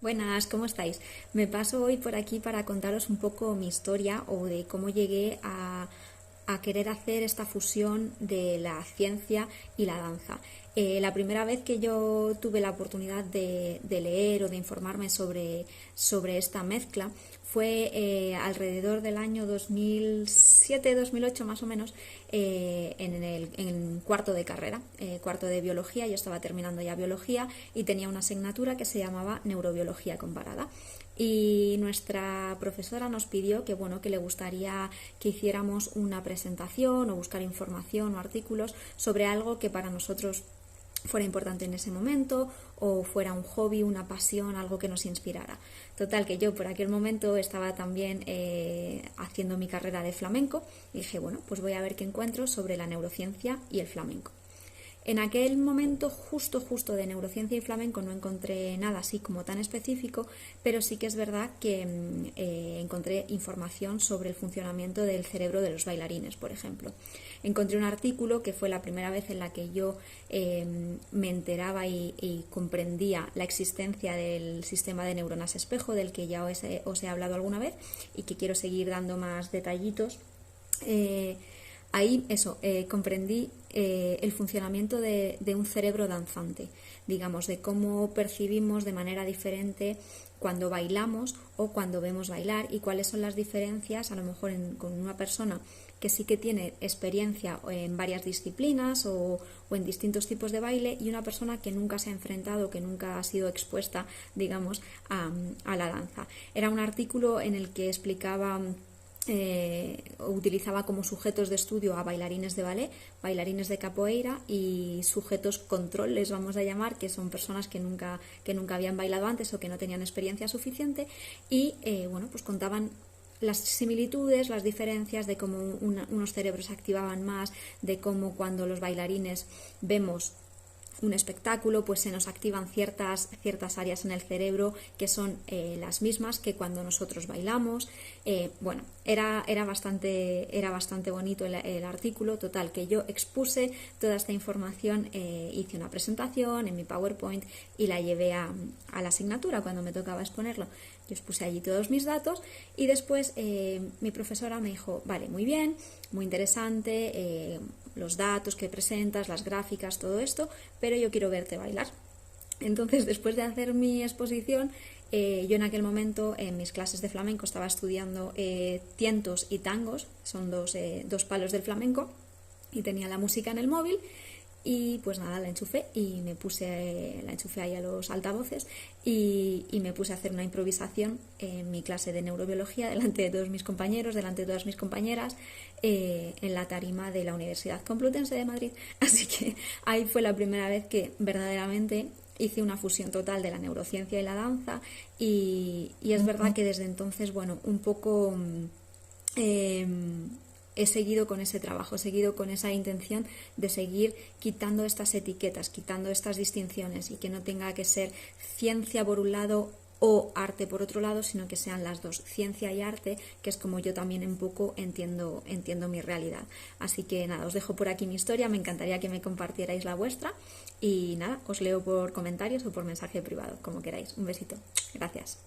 Buenas, ¿cómo estáis? Me paso hoy por aquí para contaros un poco mi historia o de cómo llegué a querer hacer esta fusión de la ciencia y la danza. La primera vez que yo tuve la oportunidad de leer o de informarme sobre esta mezcla fue alrededor del año 2007-2008 más o menos, en cuarto de carrera, cuarto de biología. Yo estaba terminando ya biología y tenía una asignatura que se llamaba neurobiología comparada, y nuestra profesora nos pidió que bueno, que le gustaría que hiciéramos una presentación o buscar información o artículos sobre algo que para nosotros fuera importante en ese momento, o fuera un hobby, una pasión, algo que nos inspirara. Total, que yo por aquel momento estaba también haciendo mi carrera de flamenco y dije, bueno, pues voy a ver qué encuentro sobre la neurociencia y el flamenco. En aquel momento, justo de neurociencia y flamenco, no encontré nada así como tan específico, pero sí que es verdad que encontré información sobre el funcionamiento del cerebro de los bailarines, por ejemplo. Encontré un artículo que fue la primera vez en la que yo me enteraba y comprendía la existencia del sistema de neuronas espejo, del que ya os he hablado alguna vez y que quiero seguir dando más detallitos. Ahí comprendí el funcionamiento de un cerebro danzante, digamos, de cómo percibimos de manera diferente cuando bailamos o cuando vemos bailar, y cuáles son las diferencias a lo mejor con una persona que sí que tiene experiencia en varias disciplinas o en distintos tipos de baile, y una persona que nunca se ha enfrentado, que nunca ha sido expuesta, digamos, a la danza. Era un artículo en el que explicaba, utilizaba como sujetos de estudio a bailarines de ballet, bailarines de capoeira y sujetos control, les vamos a llamar, que son personas que nunca habían bailado antes o que no tenían experiencia suficiente, y bueno, pues contaban las similitudes, las diferencias de cómo unos cerebros se activaban más, de cómo cuando los bailarines vemos un espectáculo, pues se nos activan ciertas áreas en el cerebro que son las mismas que cuando nosotros bailamos. Bueno, era bastante bonito el artículo. Total, que yo expuse toda esta información, hice una presentación en mi PowerPoint y la llevé a la asignatura cuando me tocaba exponerlo. Yo expuse allí todos mis datos y después mi profesora me dijo, vale, muy bien, muy interesante, los datos que presentas, las gráficas, todo esto, pero yo quiero verte bailar. Entonces, después de hacer mi exposición, yo en aquel momento en mis clases de flamenco estaba estudiando tientos y tangos, son dos palos del flamenco, y tenía la música en el móvil. Y pues nada, la enchufé y la enchufé ahí a los altavoces y me puse a hacer una improvisación en mi clase de neurobiología delante de todos mis compañeros, delante de todas mis compañeras, en la tarima de la Universidad Complutense de Madrid. Así que ahí fue la primera vez que verdaderamente hice una fusión total de la neurociencia y la danza, y es verdad que desde entonces, bueno, un poco he seguido con ese trabajo, he seguido con esa intención de seguir quitando estas etiquetas, quitando estas distinciones, y que no tenga que ser ciencia por un lado o arte por otro lado, sino que sean las dos, ciencia y arte, que es como yo también un poco entiendo mi realidad. Así que nada, os dejo por aquí mi historia, me encantaría que me compartierais la vuestra, y nada, os leo por comentarios o por mensaje privado, como queráis. Un besito, gracias.